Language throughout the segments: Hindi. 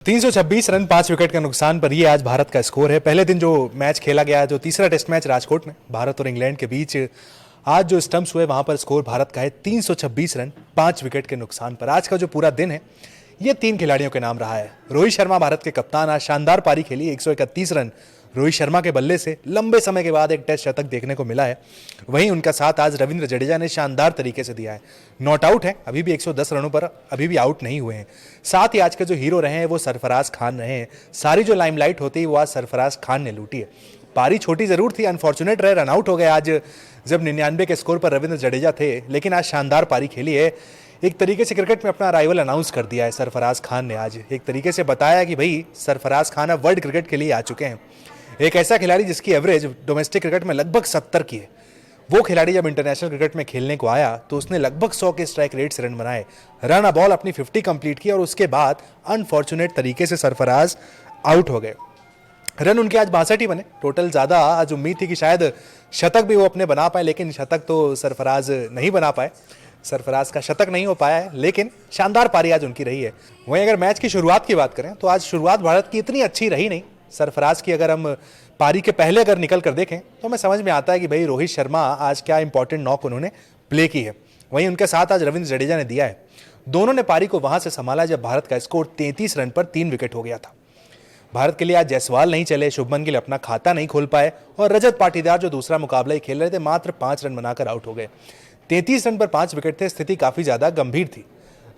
326 रन 5 विकेट के नुकसान पर ये आज भारत का स्कोर है। पहले दिन जो मैच खेला गया, जो तीसरा टेस्ट मैच राजकोट में भारत और इंग्लैंड के बीच, आज जो स्टंप्स हुए वहां पर स्कोर भारत का है 326 रन 5 विकेट के नुकसान पर। आज का जो पूरा दिन है ये 3 खिलाड़ियों के नाम रहा है। रोहित शर्मा भारत के कप्तान आज शानदार पारी खेली, 131 रन रोहित शर्मा के बल्ले से लंबे समय के बाद एक टेस्ट शतक देखने को मिला है। वहीं उनका साथ आज रविंद्र जडेजा ने शानदार तरीके से दिया है। नॉट आउट है, अभी भी 110 रनों पर अभी भी आउट नहीं हुए हैं। साथ ही आज के जो हीरो रहे हैं वो सरफराज खान रहे हैं। सारी जो लाइमलाइट होती है वो आज सरफराज खान ने लूटी है। पारी छोटी जरूर थी, अनफॉर्चुनेट रहे, रन आउट हो गए आज जब 99 के स्कोर पर रविंद्र जडेजा थे, लेकिन आज शानदार पारी खेली है। एक तरीके से क्रिकेट में अपना अराइवल अनाउंस कर दिया है सरफराज खान ने। आज एक तरीके से बताया कि भाई सरफराज खान अब वर्ल्ड क्रिकेट के लिए आ चुके हैं। एक ऐसा खिलाड़ी जिसकी एवरेज डोमेस्टिक क्रिकेट में लगभग 70 की है, वो खिलाड़ी जब इंटरनेशनल क्रिकेट में खेलने को आया तो उसने लगभग 100 के स्ट्राइक रेट से रन बनाए, रन अ बॉल अपनी 50 कंप्लीट की और उसके बाद अनफॉर्चुनेट तरीके से सरफराज आउट हो गए। रन उनके आज 62 ही बने टोटल। ज़्यादा आज उम्मीद थी कि शायद शतक भी वो अपने बना पाए, लेकिन शतक तो सरफराज नहीं बना पाए। सरफराज का शतक नहीं हो पाया है, लेकिन शानदार पारी आज उनकी रही है। वहीं अगर मैच की शुरुआत की बात करें तो आज शुरुआत भारत की इतनी अच्छी रही नहीं। सरफराज की अगर हम पारी के पहले अगर निकल कर देखें तो हमें समझ में आता है कि भाई रोहित शर्मा आज क्या इंपॉर्टेंट नॉक उन्होंने प्ले की है। वहीं उनके साथ आज रविंद्र जडेजा ने दिया है। दोनों ने पारी को वहां से संभाला जब भारत का स्कोर 33 रन पर 3 विकेट हो गया था। भारत के लिए आज जायसवाल नहीं चले, शुभमन गिल अपना खाता नहीं खोल पाए और रजत पाटीदार जो दूसरा मुकाबला ही खेल रहे थे मात्र 5 रन बनाकर आउट हो गए। 33 रन पर 5 विकेट थे, स्थिति काफी ज्यादा गंभीर थी।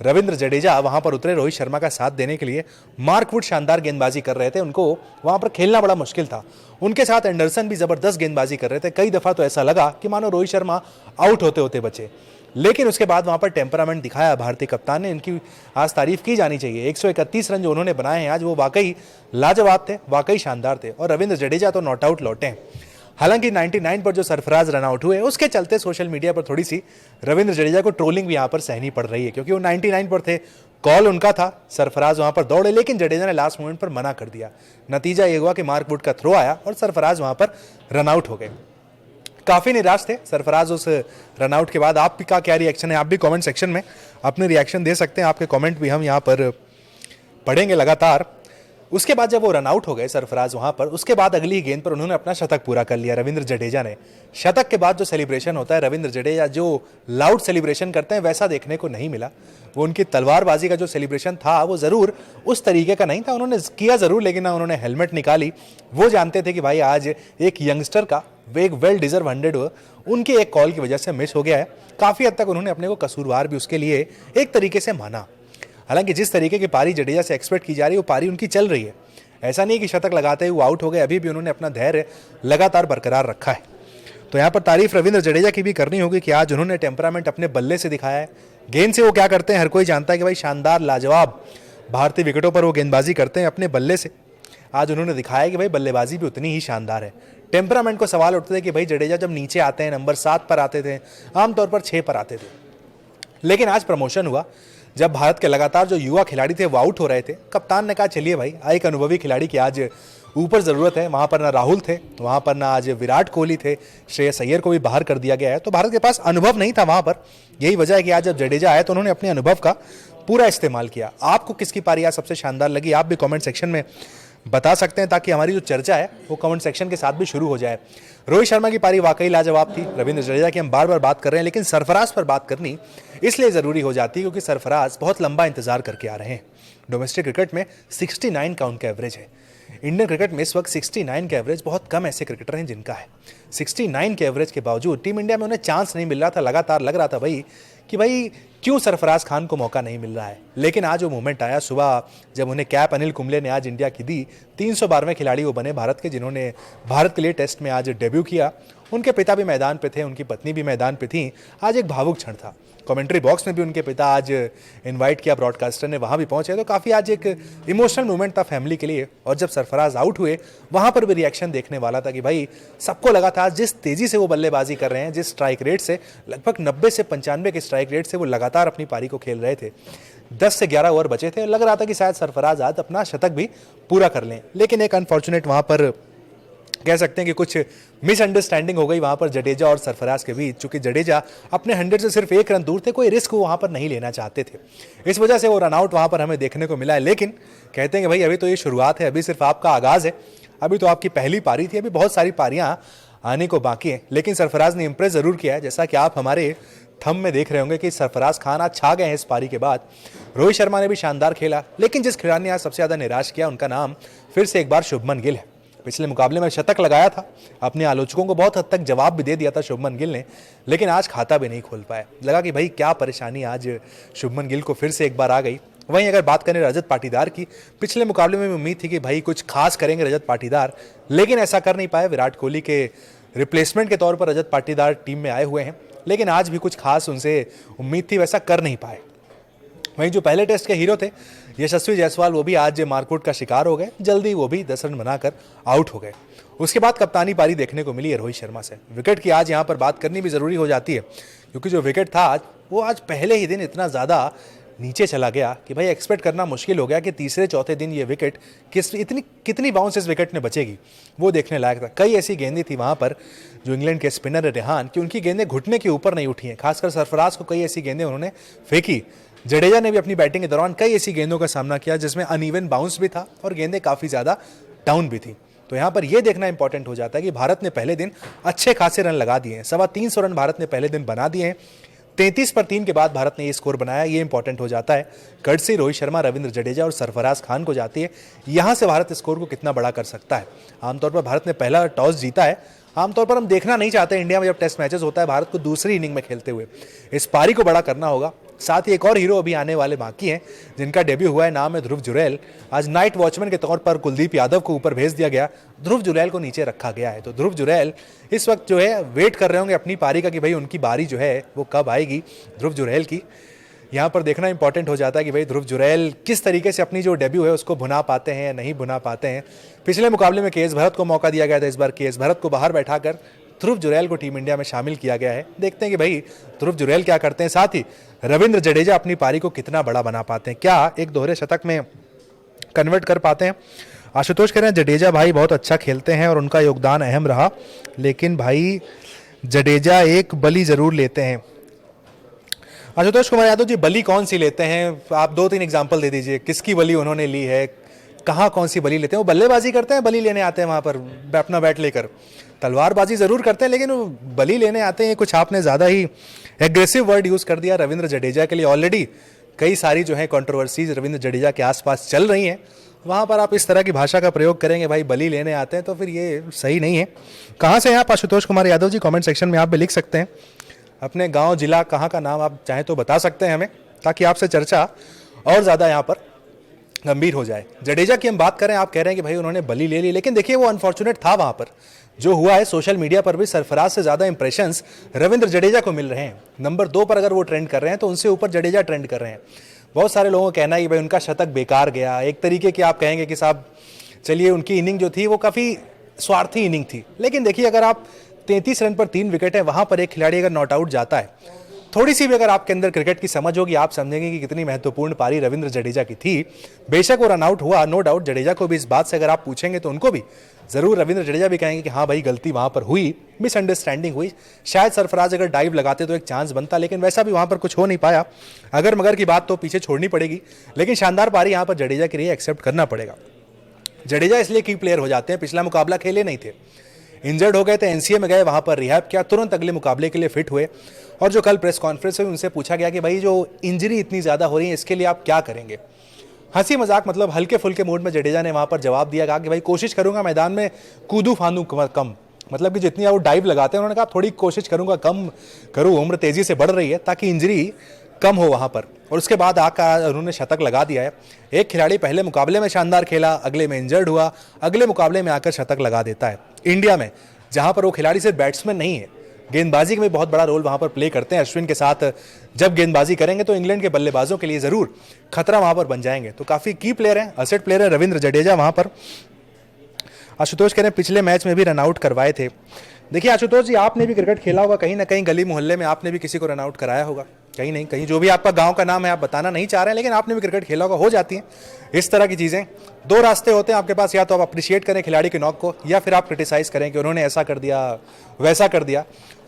रविंद्र जडेजा वहां पर उतरे रोहित शर्मा का साथ देने के लिए। मार्क वुड शानदार गेंदबाजी कर रहे थे, उनको वहां पर खेलना बड़ा मुश्किल था। उनके साथ एंडरसन भी जबरदस्त गेंदबाजी कर रहे थे। कई दफा तो ऐसा लगा कि मानो रोहित शर्मा आउट होते होते बचे, लेकिन उसके बाद वहां पर टेम्परामेंट दिखाया भारतीय कप्तान ने। इनकी आज तारीफ की जानी चाहिए। 131 रन जो उन्होंने बनाए हैं आज, वो वाकई लाजवाब थे, वाकई शानदार थे। और रविंद्र जडेजा तो नॉट आउट लौटे हैं। हालांकि 99 पर जो सरफराज रन आउट हुए उसके चलते सोशल मीडिया पर थोड़ी सी रविंद्र जडेजा को ट्रोलिंग भी यहां पर सहनी पड़ रही है, क्योंकि वो 99 पर थे, कॉल उनका था, सरफराज वहां पर दौड़े, लेकिन जडेजा ने लास्ट मोमेंट पर मना कर दिया। नतीजा ये हुआ कि मार्क वुड का थ्रो आया और सरफराज वहां पर रन आउट हो गए। काफी निराश थे सरफराज उस रन आउट के बाद। आपका क्या रिएक्शन है? आप भी कमेंट सेक्शन में अपने रिएक्शन दे सकते हैं। आपके कमेंट भी हम यहाँ पर पढ़ेंगे लगातार। उसके बाद जब वो रन आउट हो गए सरफराज वहां पर, उसके बाद अगली ही गेंद पर उन्होंने अपना शतक पूरा कर लिया रविंद्र जडेजा ने। शतक के बाद जो सेलिब्रेशन होता है, रविंद्र जडेजा जो लाउड सेलिब्रेशन करते हैं वैसा देखने को नहीं मिला। वो उनकी तलवारबाजी का जो सेलिब्रेशन था वो जरूर उस तरीके का नहीं था, उन्होंने किया जरूर, लेकिन ना उन्होंने हेलमेट निकाली। वो जानते थे कि भाई आज एक यंगस्टर का एक वेल डिजर्व 100 उनके एक कॉल की वजह से मिस हो गया है। काफी हद तक उन्होंने अपने को कसूरवार भी उसके लिए एक तरीके से माना। हालांकि जिस तरीके की पारी जडेजा से एक्सपेक्ट की जा रही है वो पारी उनकी चल रही है। ऐसा नहीं कि शतक लगाते ही वो आउट हो गए, अभी भी उन्होंने अपना धैर्य लगातार बरकरार रखा है। तो यहाँ पर तारीफ रविंद्र जडेजा की भी करनी होगी कि आज उन्होंने टेम्परामेंट अपने बल्ले से दिखाया है। गेंद से वो क्या करते हैं हर कोई जानता है कि भाई शानदार लाजवाब भारतीय विकेटों पर वो गेंदबाजी करते हैं अपने बल्ले से। आज उन्होंने दिखाया कि भाई बल्लेबाजी भी उतनी ही शानदार है। टेम्परामेंट को सवाल उठते थे कि भाई जडेजा जब नीचे आते हैं नंबर 7 पर आते थे, आमतौर पर 6 पर आते थे, लेकिन आज प्रमोशन हुआ जब भारत के लगातार जो युवा खिलाड़ी थे वो आउट हो रहे थे। कप्तान ने कहा चलिए भाई, एक अनुभवी खिलाड़ी की आज ऊपर ज़रूरत है। वहाँ पर ना राहुल थे, वहाँ पर ना आज विराट कोहली थे, श्रेयस अय्यर को भी बाहर कर दिया गया है। तो भारत के पास अनुभव नहीं था वहाँ पर। यही वजह है कि आज जब जडेजा आए तो उन्होंने अपने अनुभव का पूरा इस्तेमाल किया। आपको किसकी पारी आज सबसे शानदार लगी? आप भी कमेंट सेक्शन में बता सकते हैं, ताकि हमारी जो चर्चा है वो कमेंट सेक्शन के साथ भी शुरू हो जाए। रोहित शर्मा की पारी वाकई लाजवाब थी। रविंद्र जडेजा की हम बार बार बात कर रहे हैं, लेकिन सरफराज पर बात करनी इसलिए ज़रूरी हो जाती है क्योंकि सरफराज बहुत लंबा इंतजार करके आ रहे हैं। डोमेस्टिक क्रिकेट में 69 का उनका एवरेज है। इंडियन क्रिकेट में इस वक्त 69 का एवरेज, बहुत कम ऐसे क्रिकेटर हैं जिनका है। 69 के एवरेज के बावजूद टीम इंडिया में उन्हें चांस नहीं मिल रहा था। लगातार लग रहा था भाई कि भाई क्यों सरफराज खान को मौका नहीं मिल रहा है, लेकिन आज वो मोमेंट आया सुबह जब उन्हें कैप अनिल कुंबले ने आज इंडिया की दी। 312वें खिलाड़ी वो बने भारत के जिन्होंने भारत के लिए टेस्ट में आज डेब्यू किया। उनके पिता भी मैदान पे थे, उनकी पत्नी भी मैदान पे थी। आज एक भावुक क्षण था। कमेंट्री बॉक्स में भी उनके पिता आज इनवाइट किया, ब्रॉडकास्टर ने वहाँ भी पहुंचे, तो काफ़ी आज एक इमोशनल मोमेंट था फैमिली के लिए। और जब सरफराज आउट हुए वहाँ पर भी रिएक्शन देखने वाला था कि भाई सबको लगा था जिस तेज़ी से वो बल्लेबाजी कर रहे हैं, जिस स्ट्राइक रेट से, लगभग 90 से 95 के स्ट्राइक रेट से वो लगातार अपनी पारी को खेल रहे थे। 10 से 11 ओवर बचे थे, लग रहा था कि शायद सरफराज आज अपना शतक भी पूरा कर लें, लेकिन एक अनफॉर्चुनेट वहाँ पर कह सकते हैं कि कुछ मिसअंडरस्टैंडिंग हो गई वहां पर जडेजा और सरफराज के बीच, चूंकि जडेजा अपने 100 से सिर्फ 1 रन दूर थे, कोई रिस्क वो वहां पर नहीं लेना चाहते थे, इस वजह से वो रनआउट वहां पर हमें देखने को मिला है। लेकिन कहते हैं कि भाई अभी तो ये शुरुआत है, अभी सिर्फ आपका आगाज है, अभी तो आपकी पहली पारी थी, अभी बहुत सारी पारियां आने को बाकी है। लेकिन सरफराज ने इंप्रेस जरूर किया है, जैसा कि आप हमारे थंब में देख रहे होंगे कि सरफराज खान आज छा गए हैं इस पारी के बाद। रोहित शर्मा ने भी शानदार खेला, लेकिन जिस खिलाड़ी ने आज सबसे ज्यादा निराश किया उनका नाम फिर से एक बार शुभमन गिल है। पिछले मुकाबले में शतक लगाया था, अपने आलोचकों को बहुत हद तक जवाब भी दे दिया था शुभमन गिल ने, लेकिन आज खाता भी नहीं खोल पाया। लगा कि भाई क्या परेशानी आज शुभमन गिल को फिर से एक बार आ गई। वहीं अगर बात करें रजत पाटीदार की, पिछले मुकाबले में उम्मीद थी कि भाई कुछ खास करेंगे रजत पाटीदार, लेकिन ऐसा कर नहीं पाए। विराट कोहली के रिप्लेसमेंट के तौर पर रजत पाटीदार टीम में आए हुए हैं, लेकिन आज भी कुछ खास उनसे उम्मीद थी, वैसा कर नहीं पाए। वहीं जो पहले टेस्ट के हीरो थे यशस्वी जायसवाल, वो भी आज मारकूट का शिकार हो गए, जल्दी वो भी 10 रन बनाकर आउट हो गए। उसके बाद कप्तानी पारी देखने को मिली है रोहित शर्मा से। विकेट की आज यहाँ पर बात करनी भी जरूरी हो जाती है, क्योंकि जो विकेट था आज, वो आज पहले ही दिन इतना ज़्यादा नीचे चला गया कि भाई एक्सपेक्ट करना मुश्किल हो गया कि तीसरे चौथे दिन ये विकेट कितनी बाउंस इस विकेट में बचेगी, वो देखने लायक था। कई ऐसी गेंदें थी वहाँ पर जो इंग्लैंड के स्पिनर रेहान कि उनकी गेंदें घुटने के ऊपर नहीं उठी हैं, खासकर सरफराज को कई ऐसी गेंदें उन्होंने फेंकी। जडेजा ने भी अपनी बैटिंग के दौरान कई ऐसी गेंदों का सामना किया जिसमें अनइवन बाउंस भी था और गेंदें काफ़ी ज़्यादा डाउन भी थी। तो यहाँ पर यह देखना इंपॉर्टेंट हो जाता है कि भारत ने पहले दिन अच्छे खासे रन लगा दिए हैं, 325 रन भारत ने पहले दिन बना दिए हैं। 33 पर 3 के बाद भारत ने ये स्कोर बनाया, ये इंपॉर्टेंट हो जाता है। कर्टसी रोहित शर्मा, रविंद्र जडेजा और सरफराज खान को जाती है। यहाँ से भारत स्कोर को कितना बड़ा कर सकता है। आमतौर पर भारत ने पहला टॉस जीता है, आमतौर पर हम देखना नहीं चाहते इंडिया में जब टेस्ट मैचेस होता है भारत को दूसरी इनिंग में खेलते हुए। इस पारी को बड़ा करना होगा। साथ ही एक और हीरो अभी आने वाले बाकी हैं जिनका डेब्यू हुआ है, नाम है ध्रुव जुरैल। आज नाइट वॉचमैन के तौर पर कुलदीप यादव को ऊपर भेज दिया गया, ध्रुव जुरैल को नीचे रखा गया है। तो ध्रुव जुरैल इस वक्त जो है वेट कर रहे होंगे अपनी पारी का कि भाई उनकी बारी जो है वो कब आएगी ध्रुव जुरैल की। यहाँ पर देखना इंपॉर्टेंट हो जाता है कि भाई ध्रुव जुरैल किस तरीके से अपनी जो डेब्यू है उसको भुना पाते हैं या नहीं भुना पाते हैं। पिछले मुकाबले में के.एस. भरत को मौका दिया गया था, इस बार के.एस. भरत को बाहर बैठाकर ध्रुव जुरैल को टीम इंडिया में शामिल किया गया है। देखते हैं कि भाई ध्रुव जुरैल क्या करते हैं, साथ ही रविंद्र जडेजा अपनी पारी को कितना बड़ा बना पाते हैं, क्या एक दोहरे शतक में कन्वर्ट कर पाते हैं। आशुतोष कह रहे हैं जडेजा भाई बहुत अच्छा खेलते हैं और उनका योगदान अहम रहा, लेकिन भाई जडेजा एक बली जरूर लेते हैं। आशुतोष कुमार यादव जी, बली कौन सी लेते हैं? आप 2-3 एग्जाम्पल दे दीजिए, किसकी बली उन्होंने ली है, कहाँ कौन सी बली लेते हैं? वो बल्लेबाजी करते हैं, बली लेने आते हैं वहाँ पर अपना बैट लेकर? तलवारबाजी जरूर करते हैं, लेकिन वो बली लेने आते हैं, कुछ आपने ज़्यादा ही एग्रेसिव वर्ड यूज़ कर दिया रविंद्र जडेजा के लिए। ऑलरेडी कई सारी जो है कंट्रोवर्सीज रविंद्र जडेजा के आसपास चल रही हैं, वहाँ पर आप इस तरह की भाषा का प्रयोग करेंगे भाई बली लेने आते हैं, तो फिर ये सही नहीं है। कहाँ से हैं आप आशुतोष कुमार यादव जी? कमेंट सेक्शन में आप भी लिख सकते हैं अपने गांव जिला कहाँ का नाम आप चाहें तो बता सकते हैं हमें, ताकि आपसे चर्चा और ज़्यादा यहाँ पर गंभीर हो जाए। जडेजा की हम बात करें, आप कह रहे हैं कि भाई उन्होंने बली ले ली, लेकिन देखिए वो अनफॉर्चुनेट था। वहाँ पर जो हुआ है, सोशल मीडिया पर भी सरफराज से ज़्यादा इंप्रेशंस रविंद्र जडेजा को मिल रहे हैं। नंबर 2 पर अगर वो ट्रेंड कर रहे हैं तो उनसे ऊपर जडेजा ट्रेंड कर रहे हैं। बहुत सारे लोगों का कहना है कि भाई उनका शतक बेकार गया। एक तरीके की आप कहेंगे कि साहब चलिए उनकी इनिंग जो थी वो काफ़ी स्वार्थी इनिंग थी, लेकिन देखिए अगर आप 33 रन पर 3 विकेट है, वहाँ पर एक खिलाड़ी अगर नॉट आउट जाता है, थोड़ी सी भी अगर आपके अंदर क्रिकेट की समझ होगी, आप समझेंगे कि कितनी महत्वपूर्ण पारी रविंद्र जडेजा की थी। बेशक वो रन आउट हुआ, नो डाउट जडेजा को भी इस बात से अगर आप पूछेंगे तो उनको भी जरूर रविंद्र जडेजा भी कहेंगे कि हाँ भाई गलती वहाँ पर हुई, मिसअंडरस्टैंडिंग हुई। शायद सरफराज अगर डाइव लगाते तो एक चांस बनता, लेकिन वैसा भी वहाँ पर कुछ हो नहीं पाया। अगर मगर की बात तो पीछे छोड़नी पड़ेगी, लेकिन शानदार पारी यहाँ पर जडेजा के लिए एक्सेप्ट करना पड़ेगा। जडेजा इसलिए की प्लेयर हो जाते हैं, पिछला मुकाबला खेले नहीं थे, इंजर्ड हो गए थे, एनसीए में गए, वहाँ पर रिहैब किया, तुरंत अगले मुकाबले के लिए फिट हुए। और जो कल प्रेस कॉन्फ्रेंस हुई उनसे पूछा गया कि भाई जो इंजरी इतनी ज़्यादा हो रही है इसके लिए आप क्या करेंगे। हंसी मजाक मतलब हल्के फुल्के मूड में जडेजा ने वहाँ पर जवाब दिया, कहा कि भाई कोशिश करूंगा मैदान में कूदू फांदू कम, मतलब कि जितनी आप डाइव लगाते हैं, उन्होंने कहा थोड़ी कोशिश करूंगा कम करूँ, उम्र तेज़ी से बढ़ रही है ताकि इंजरी कम हो वहाँ पर। और उसके बाद आकर उन्होंने शतक लगा दिया है। एक खिलाड़ी पहले मुकाबले में शानदार खेला, अगले में इंजर्ड हुआ, अगले मुकाबले में आकर शतक लगा देता है। इंडिया में जहाँ पर वो खिलाड़ी सिर्फ बैट्समैन नहीं है, गेंदबाजी का भी बहुत बड़ा रोल वहाँ पर प्ले करते हैं। अश्विन के साथ जब गेंदबाजी करेंगे तो इंग्लैंड के बल्लेबाजों के लिए ज़रूर खतरा वहाँ पर बन जाएंगे। तो काफ़ी की प्लेयर हैं, असेट प्लेयर है रविंद्र जडेजा वहाँ पर। आशुतोष कह रहे हैं पिछले मैच में भी रनआउट करवाए थे। देखिए आशुतोष जी, आपने भी क्रिकेट खेला होगा, कहीं ना कहीं गली मोहल्ले में आपने भी किसी को रनआउट कराया होगा। कहीं नहीं कहीं जो भी आपका गांव का नाम है आप बताना नहीं चाह रहे हैं, लेकिन आपने भी क्रिकेट खेला होगा, हो जाती है इस तरह की चीज़ें। दो रास्ते होते हैं आपके पास, या तो आप अप्रिशिएट करें खिलाड़ी के नॉक को, या फिर आप क्रिटिसाइज करें कि उन्होंने ऐसा कर दिया वैसा कर दिया।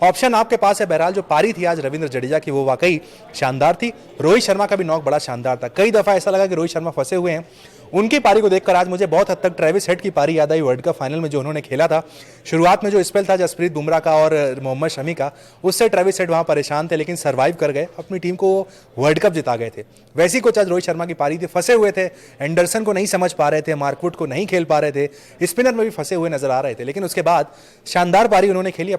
ऑप्शन आपके पास है। बहरहाल जो पारी थी आज रविंद्र जडेजा की वो वाकई शानदार थी। रोहित शर्मा का भी नॉक बड़ा शानदार था। कई दफ़ा ऐसा लगा कि रोहित शर्मा फंसे हुए हैं। उनकी पारी को देखकर आज मुझे बहुत हद तक ट्रेविस हेड की पारी याद आई वर्ल्ड कप फाइनल में जो उन्होंने खेला था। शुरुआत में जो स्पेल था जसप्रीत बुमराह का और मोहम्मद शमी का, उससे ट्रेविस हेड वहां परेशान थे, लेकिन सर्वाइव कर गए, अपनी टीम को वर्ल्ड कप जिता गए थे। वैसी कुछ आज रोहित शर्मा की पारी थी। फंसे हुए थे, एंडरसन को नहीं समझ पा रहे थे, मार्कवुड को नहीं खेल पा रहे थे, स्पिनर में भी फंसे हुए नजर आ रहे थे, लेकिन उसके बाद शानदार पारी उन्होंने खेली।